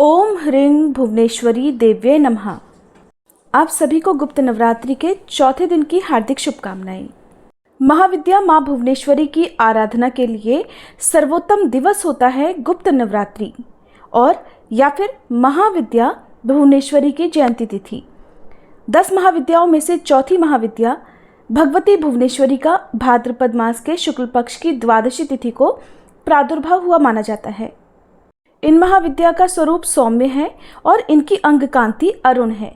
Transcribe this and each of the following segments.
ओम ह्रीं भुवनेश्वरी देव्ये नमः। आप सभी को गुप्त नवरात्रि के चौथे दिन की हार्दिक शुभकामनाएं। महाविद्या माँ भुवनेश्वरी की आराधना के लिए सर्वोत्तम दिवस होता है गुप्त नवरात्रि और या फिर महाविद्या भुवनेश्वरी की जयंती तिथि। 10 महाविद्याओं में से चौथी महाविद्या भगवती भुवनेश्वरी का भाद्रपद मास के शुक्ल पक्ष की द्वादशी तिथि को प्रादुर्भाव हुआ माना जाता है। इन महाविद्या का स्वरूप सौम्य है और इनकी अंग कांति अरुण है।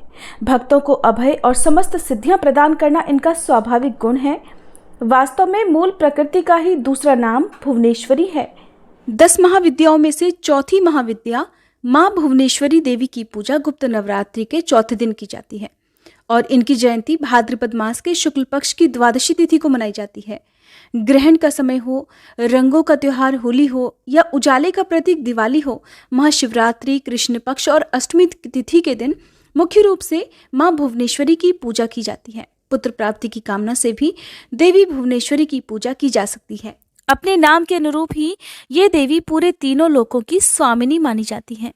भक्तों को अभय और समस्त सिद्धियां प्रदान करना इनका स्वाभाविक गुण है। वास्तव में मूल प्रकृति का ही दूसरा नाम भुवनेश्वरी है। 10 महाविद्याओं में से चौथी महाविद्या माँ भुवनेश्वरी देवी की पूजा गुप्त नवरात्रि के चौथे दिन की जाती है और इनकी जयंती भाद्रपद मास के शुक्ल पक्ष की द्वादशी तिथि को मनाई जाती है। ग्रहण का समय हो, रंगों का त्योहार होली हो या उजाले का प्रतीक दिवाली हो, महाशिवरात्रि, कृष्ण पक्ष और अष्टमी तिथि के दिन मुख्य रूप से मां भुवनेश्वरी की पूजा की जाती है। पुत्र प्राप्ति की कामना से भी देवी भुवनेश्वरी की पूजा की जा सकती है। अपने नाम के अनुरूप ही ये देवी पूरे तीनों लोकों की स्वामिनी मानी जाती है।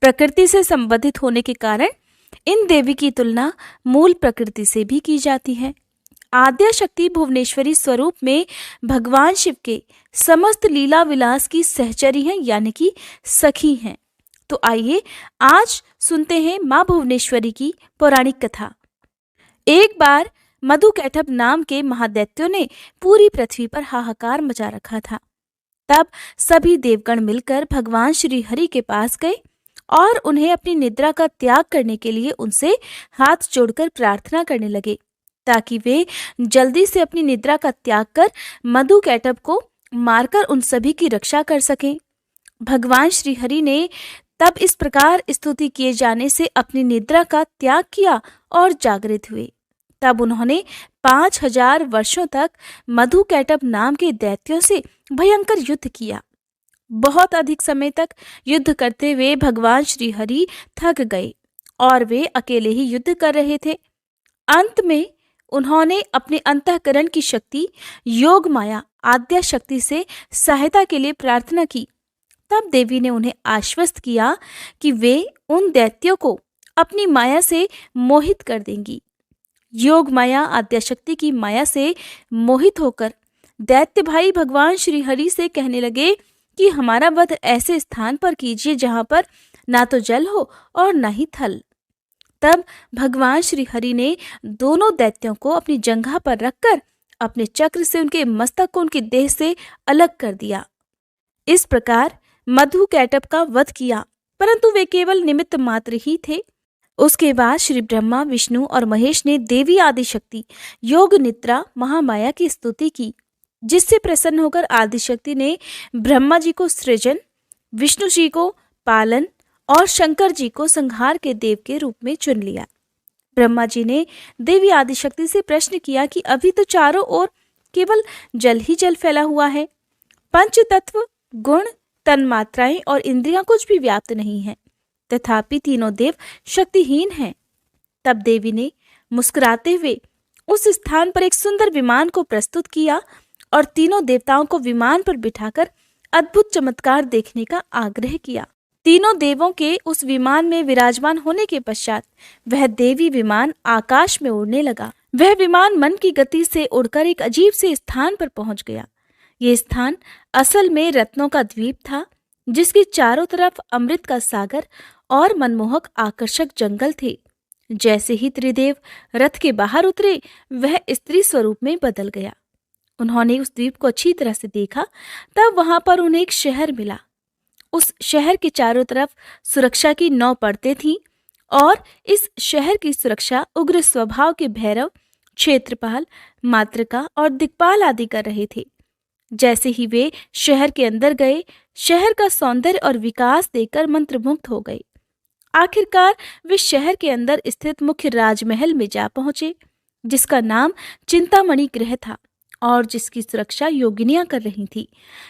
प्रकृति से संबंधित होने के कारण इन देवी की तुलना मूल प्रकृति से भी की जाती है। आद्या शक्ति भुवनेश्वरी स्वरूप में भगवान शिव के समस्त लीला विलास की सहचरी हैं, यानी कि सखी हैं। तो आइए आज सुनते हैं मां भुवनेश्वरी की पौराणिक कथा। एक बार मधुकैटभ नाम के महादैत्यों ने पूरी पृथ्वी पर हाहाकार मचा रखा था। तब सभी देवगण मिलकर भगवान श्री हरि के पास गए और उन्हें अपनी निद्रा का त्याग करने के लिए उनसे हाथ जोड़कर प्रार्थना करने लगे ताकि वे जल्दी से अपनी निद्रा का त्याग कर मधुकैटभ को मारकर उन सभी की रक्षा कर सकें। भगवान श्री हरि ने तब इस प्रकार स्तुति किए जाने से अपनी निद्रा का त्याग किया और जागृत हुए। तब उन्होंने 5000 वर्षों तक मधुकैटभ नाम के दैत्यों से भयंकर युद्ध किया। बहुत अधिक समय तक युद्ध करते हुए भगवान श्री हरि थक गए और वे अकेले ही युद्ध कर रहे थे। अंत में उन्होंने अपने अंतःकरण की शक्ति योग माया आद्या शक्ति से सहायता के लिए प्रार्थना की। तब देवी ने उन्हें आश्वस्त किया कि वे उन दैत्यों को अपनी माया से मोहित कर देंगी। योग माया आद्या शक्ति की माया से मोहित होकर दैत्य भाई भगवान श्री हरि से कहने लगे कि हमारा वध ऐसे स्थान पर कीजिए जहां पर ना तो जल हो और ना ही थल। तब भगवान श्री हरि ने दोनों दैत्यों को अपनी जंघा पर रखकर अपने चक्र से उनके मस्तक को उनकी देह से अलग कर दिया। इस प्रकार मधुकैटभ का वध किया, परंतु वे केवल निमित्त मात्र ही थे। उसके बाद श्री ब्रह्मा, विष्णु और महेश ने देवी आदिशक्ति योग निद्रा महामाया की स्तुति की, जिससे प्रसन्न होकर आदिशक्ति ने ब्रह्मा जी को सृजन, विष्णु जी को पालन और शंकर जी को संहार के देव के रूप में चुन लिया। ब्रह्मा जी ने देवी आदिशक्ति से प्रश्न किया कि अभी तो चारों ओर केवल जल ही जल फैला हुआ है, पंच तत्व, गुण, तन्मात्राएं और इंद्रियां कुछ भी व्याप्त नहीं है, तथापि तीनों देव शक्तिहीन हैं। तब देवी ने मुस्कुराते हुए उस स्थान पर एक सुंदर विमान को प्रस्तुत किया और तीनों देवताओं को विमान पर बिठाकर अद्भुत चमत्कार देखने का आग्रह किया। तीनों देवों के उस विमान में विराजमान होने के पश्चात वह देवी विमान आकाश में उड़ने लगा। वह विमान मन की गति से उड़कर एक अजीब से स्थान पर पहुंच गया। ये स्थान असल में रत्नों का द्वीप था, जिसके चारों तरफ अमृत का सागर और मनमोहक आकर्षक जंगल थे। जैसे ही त्रिदेव रथ के बाहर उतरे, वह स्त्री स्वरूप में बदल गया। उन्होंने उस द्वीप को अच्छी तरह से देखा। तब वहां पर उन्हें एक शहर मिला। उस शहर के चारों तरफ सुरक्षा की 9 परतें थीं और इस शहर की सुरक्षा उग्र स्वभाव के भैरव, क्षेत्रपाल, मातृका और दिक्पाल आदि कर रहे थे। जैसे ही वे शहर के अंदर गए, शहर का सौंदर्य और विकास देखकर मंत्रमुग्ध हो गए। आखिरकार वे शहर के अंदर स्थित मुख्य राजमहल में जा पहुंचे, जिसका नाम चिंतामणि गृह था और जिसकी सुरक्षा योगिनियां कर रही थी।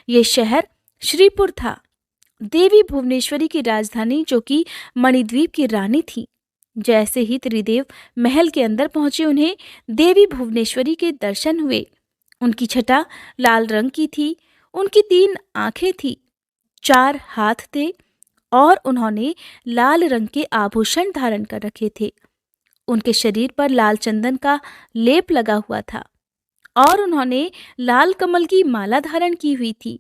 ये शहर श्रीपुर था, देवी भुवनेश्वरी की राजधानी, जो कि मणिद्वीप की रानी थी। जैसे ही त्रिदेव महल के अंदर पहुंचे, उन्हें देवी भुवनेश्वरी के दर्शन हुए। उनकी छटा लाल रंग की थी, उनकी 3 आंखें थी, 4 हाथ थे और उन्होंने लाल रंग के आभूषण धारण कर रखे थे। उनके शरीर पर लाल चंदन का लेप लगा हुआ था और उन्होंने लाल कमल की माला धारण की हुई थी।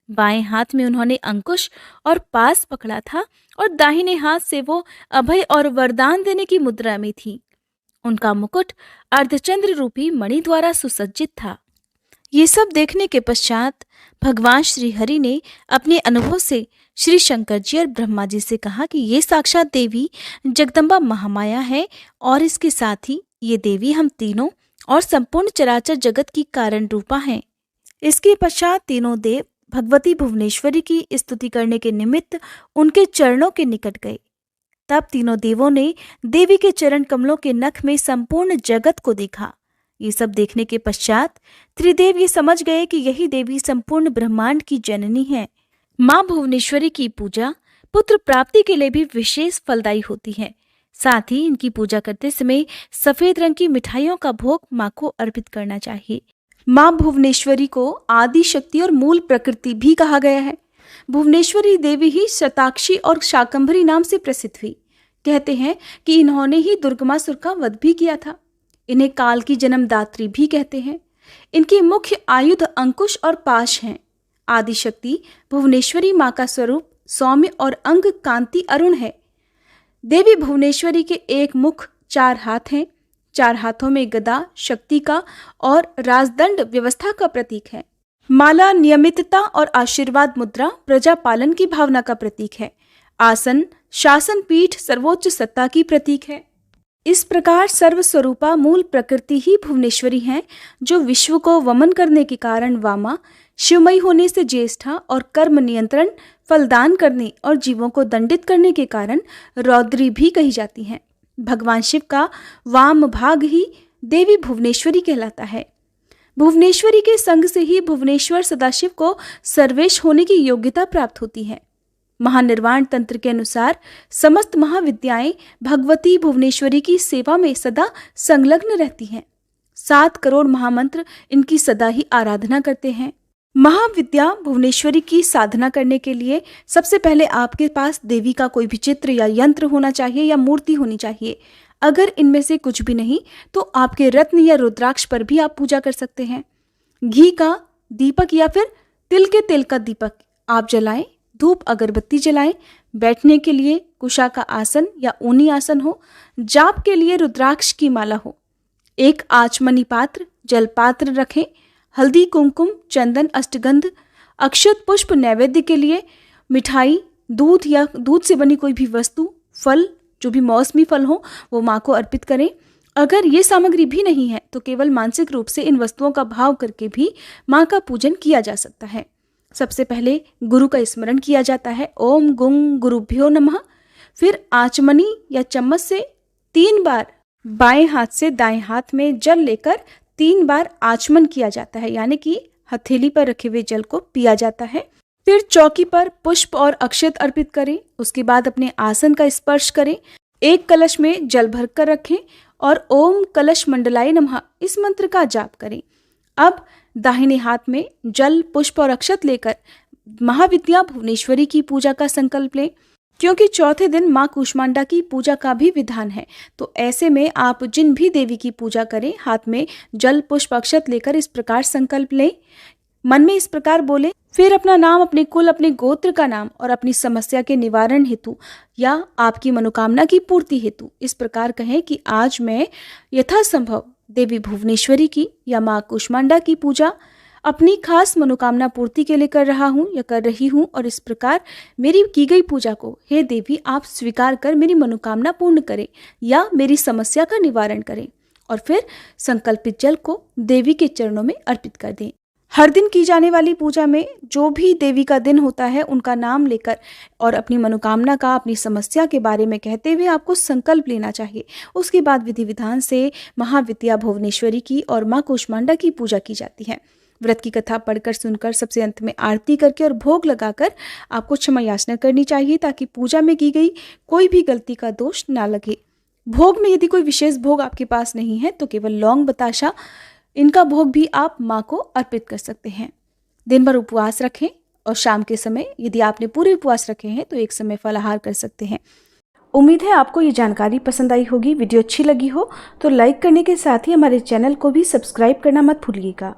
बाएं हाथ में उन्होंने अंकुश और पास पकड़ा था और दाहिने हाथ से वो अभय और वरदान देने की मुद्रा में थी। उनका मुकुट अर्धचंद्र रूपी मणि द्वारा सुसज्जित था। ये सब देखने के पश्चात भगवान श्री हरि ने अपने अनुभव से श्री शंकर जी और ब्रह्मा जी से कहा कि ये साक्षात देवी जगदम्बा महामाया है और इसके साथ ही ये देवी हम तीनों और संपूर्ण चराचर जगत की कारण रूपा हैं। इसके पश्चात तीनों देव भगवती भुवनेश्वरी की स्तुति करने के निमित्त उनके चरणों के निकट गए। तब तीनों देवों ने देवी के चरण कमलों के नख में संपूर्ण जगत को देखा। ये सब देखने के पश्चात त्रिदेव ये समझ गए कि यही देवी संपूर्ण ब्रह्मांड की जननी है। माँ भुवनेश्वरी की पूजा पुत्र प्राप्ति के लिए भी विशेष फलदायी होती है। साथ ही इनकी पूजा करते समय सफेद रंग की मिठाइयों का भोग माँ को अर्पित करना चाहिए। माँ भुवनेश्वरी को आदि शक्ति और मूल प्रकृति भी कहा गया है। भुवनेश्वरी देवी ही शताक्षी और शाकंभरी नाम से प्रसिद्ध हुई। कहते हैं कि इन्होंने ही दुर्गमासुर का वध भी किया था। इन्हें काल की जन्मदात्री भी कहते हैं। इनके मुख्य आयुध अंकुश और पाश हैं। आदिशक्ति भुवनेश्वरी माँ का स्वरूप सौम्य और अंग कांति अरुण है। देवी भुवनेश्वरी के एक मुख 4 हाथ हैं। 4 हाथों में गदा शक्ति का और राजदंड व्यवस्था का प्रतीक है। माला नियमितता और आशीर्वाद मुद्रा प्रजा पालन की भावना का प्रतीक है। आसन शासन पीठ सर्वोच्च सत्ता की प्रतीक है। इस प्रकार सर्वस्वरूपा मूल प्रकृति ही भुवनेश्वरी हैं, जो विश्व को वमन करने के कारण वामा, शिवमयी होने से ज्येष्ठा और कर्म नियंत्रण फलदान करने और जीवों को दंडित करने के कारण रौद्री भी कही जाती हैं। भगवान शिव का वाम भाग ही देवी भुवनेश्वरी कहलाता है। भुवनेश्वरी के संग से ही भुवनेश्वर सदाशिव को सर्वेश होने की योग्यता प्राप्त होती है। महानिर्वाण तंत्र के अनुसार समस्त महाविद्याएं भगवती भुवनेश्वरी की सेवा में सदा संलग्न रहती हैं। 7 करोड़ महामंत्र इनकी सदा ही आराधना करते हैं। महाविद्या भुवनेश्वरी की साधना करने के लिए सबसे पहले आपके पास देवी का कोई भी चित्र या यंत्र होना चाहिए या मूर्ति होनी चाहिए। अगर इनमें से कुछ भी नहीं तो आपके रत्न या रुद्राक्ष पर भी आप पूजा कर सकते हैं। घी का दीपक या फिर तिल के तेल का दीपक आप जलाएं। धूप अगरबत्ती जलाएं। बैठने के लिए कुशा का आसन या ऊनी आसन हो। जाप के लिए रुद्राक्ष की माला हो। एक आचमनी पात्र जलपात्र रखें। हल्दी कुमकुम चंदन अष्टगंध अक्षत पुष्प नैवेद्य के लिए मिठाई दूध या दूध से बनी कोई भी वस्तु फल जो भी मौसमी फल हो वो माँ को अर्पित करें। अगर ये सामग्री भी नहीं है तो केवल मानसिक रूप से इन वस्तुओं का भाव करके भी माँ का पूजन किया जा सकता है। सबसे पहले गुरु का स्मरण किया जाता है। ओम गुं गुरुभ्यो नमः। फिर आचमनी या चम्मच से 3 बार बाएं हाथ से दाएं हाथ में जल लेकर 3 बार आचमन किया जाता है, यानी कि हथेली पर रखे हुए जल को पिया जाता है। फिर चौकी पर पुष्प और अक्षत अर्पित करें। उसके बाद अपने आसन का स्पर्श करें। एक कलश में जल भरकर रखें और ओम कलश मंडलाय नमः इस मंत्र का जाप करें। अब दाहिने हाथ में जल पुष्प और अक्षत लेकर महाविद्या भुवनेश्वरी की पूजा का संकल्प लें। क्योंकि चौथे दिन माँ कूष्मांडा की पूजा का भी विधान है, तो ऐसे में आप जिन भी देवी की पूजा करें हाथ में जल पुष्प अक्षत लेकर इस प्रकार संकल्प लें। मन में इस प्रकार बोले, फिर अपना नाम, अपने कुल, अपने गोत्र का नाम और अपनी समस्या के निवारण हेतु या आपकी मनोकामना की पूर्ति हेतु इस प्रकार कहें कि आज मैं यथासंभव देवी भुवनेश्वरी की या माँ कूष्मांडा की पूजा अपनी खास मनोकामना पूर्ति के लिए कर रहा हूँ या कर रही हूँ, और इस प्रकार मेरी की गई पूजा को हे देवी आप स्वीकार कर मेरी मनोकामना पूर्ण करें या मेरी समस्या का निवारण करें। और फिर संकल्पित जल को देवी के चरणों में अर्पित कर दें। हर दिन की जाने वाली पूजा में जो भी देवी का दिन होता है उनका नाम लेकर और अपनी मनोकामना का, अपनी समस्या के बारे में कहते हुए आपको संकल्प लेना चाहिए। उसके बाद विधि विधान से महाविद्या भुवनेश्वरी की और माँ कूष्मांडा की पूजा की जाती है। व्रत की कथा पढ़कर सुनकर सबसे अंत में आरती करके और भोग लगाकर आपको क्षमा याचना करनी चाहिए, ताकि पूजा में की गई कोई भी गलती का दोष ना लगे। भोग में यदि कोई विशेष भोग आपके पास नहीं है तो केवल लौंग बताशा इनका भोग भी आप माँ को अर्पित कर सकते हैं। दिन भर उपवास रखें और शाम के समय यदि आपने पूरे उपवास रखे हैं तो एक समय फलाहार कर सकते हैं। उम्मीद है आपको ये जानकारी पसंद आई होगी। वीडियो अच्छी लगी हो तो लाइक करने के साथ ही हमारे चैनल को भी सब्सक्राइब करना मत भूलिएगा।